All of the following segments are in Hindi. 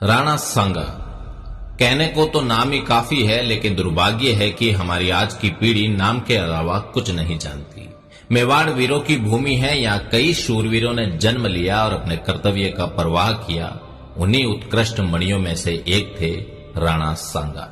राणा सांगा। कहने को तो नाम ही काफी है, लेकिन दुर्भाग्य है कि हमारी आज की पीढ़ी नाम के अलावा कुछ नहीं जानती। मेवाड़ वीरों की भूमि है। यहाँ कई शूरवीरों ने जन्म लिया और अपने कर्तव्य का परवाह किया। उन्हीं उत्कृष्ट मणियों में से एक थे राणा सांगा।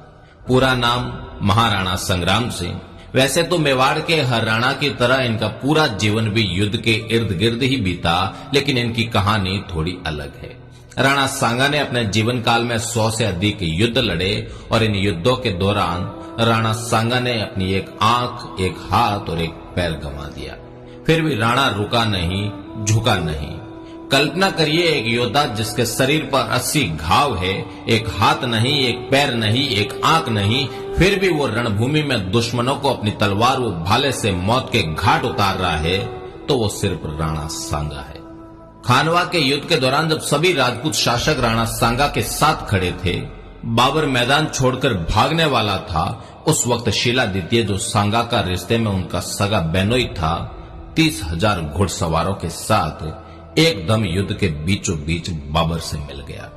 पूरा नाम महाराणा संग्राम सिंह। वैसे तो मेवाड़ के हर राणा की तरह इनका पूरा जीवन भी युद्ध के इर्द गिर्द ही बीता, लेकिन इनकी कहानी थोड़ी अलग है। राणा सांगा ने अपने जीवन काल में 100 से अधिक युद्ध लड़े और इन युद्धों के दौरान राणा सांगा ने अपनी एक आंख, एक हाथ और एक पैर गंवा दिया। फिर भी राणा रुका नहीं, झुका नहीं। कल्पना करिए, एक योद्धा जिसके शरीर पर 80 घाव है, एक हाथ नहीं, एक पैर नहीं, एक आंख नहीं, फिर भी वो रणभूमि में दुश्मनों को अपनी तलवार व भाले से मौत के घाट उतार रहा है, तो वो सिर्फ राणा सांगा है। खानवा के युद्ध के दौरान जब सभी राजपूत शासक राणा सांगा के साथ खड़े थे, बाबर मैदान छोड़कर भागने वाला था, उस वक्त शीला द्वितीय, जो सांगा का रिश्ते में उनका सगा बेनोई था, 30,000 घुड़सवारों के साथ एकदम युद्ध के बीचों बीच बाबर से मिल गया।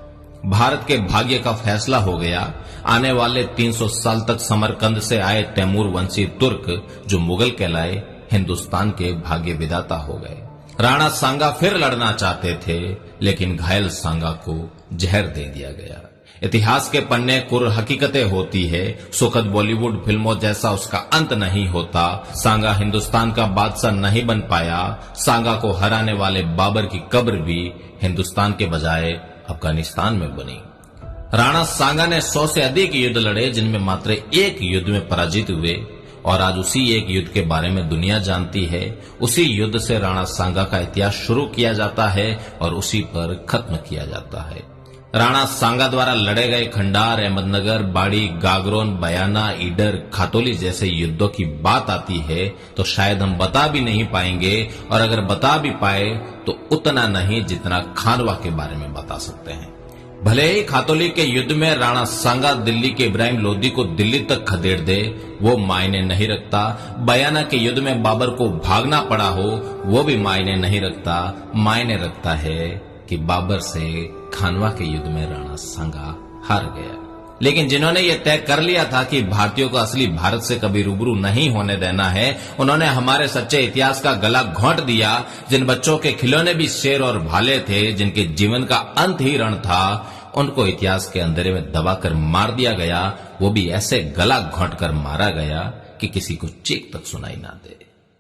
भारत के भाग्य का फैसला हो गया। आने वाले 300 साल तक समरकंद से आए तैमूर वंशी तुर्क, जो मुगल कहलाए, हिंदुस्तान के भाग्य विधाता हो गए। राणा सांगा फिर लड़ना चाहते थे, लेकिन घायल सांगा को जहर दे दिया गया। इतिहास के पन्ने कुर हकीकतें होती है। सुखद बॉलीवुड फिल्मों जैसा उसका अंत नहीं होता। सांगा हिंदुस्तान का बादशाह नहीं बन पाया। सांगा को हराने वाले बाबर की कब्र भी हिंदुस्तान के बजाय अफगानिस्तान में बनी। राणा सांगा ने 100 से अधिक युद्ध लड़े, जिनमें मात्र एक युद्ध में पराजित हुए, और आज उसी एक युद्ध के बारे में दुनिया जानती है। उसी युद्ध से राणा सांगा का इतिहास शुरू किया जाता है और उसी पर खत्म किया जाता है। राणा सांगा द्वारा लड़े गए खंडार, अहमदनगर, बाड़ी, गागरोन, बयाना, ईडर, खातोली जैसे युद्धों की बात आती है तो शायद हम बता भी नहीं पाएंगे, और अगर बता भी पाए तो उतना नहीं जितना खानवा के बारे में बता सकते हैं। भले ही खातोली के युद्ध में राणा सांगा दिल्ली के इब्राहिम लोदी को दिल्ली तक खदेड़ दे, वो मायने नहीं रखता। बयाना के युद्ध में बाबर को भागना पड़ा हो, वो भी मायने नहीं रखता। मायने रखता है कि बाबर से खानवा के युद्ध में राणा सांगा हार गया। लेकिन जिन्होंने ये तय कर लिया था कि भारतीयों को असली भारत से कभी रूबरू नहीं होने देना है, उन्होंने हमारे सच्चे इतिहास का गला घोंट दिया। जिन बच्चों के खिलौने भी शेर और भाले थे, जिनके जीवन का अंत ही रण था, उनको इतिहास के अंधेरे में दबाकर मार दिया गया। वो भी ऐसे गला घोंट कर मारा गया कि किसी को चीख तक सुनाई ना दे।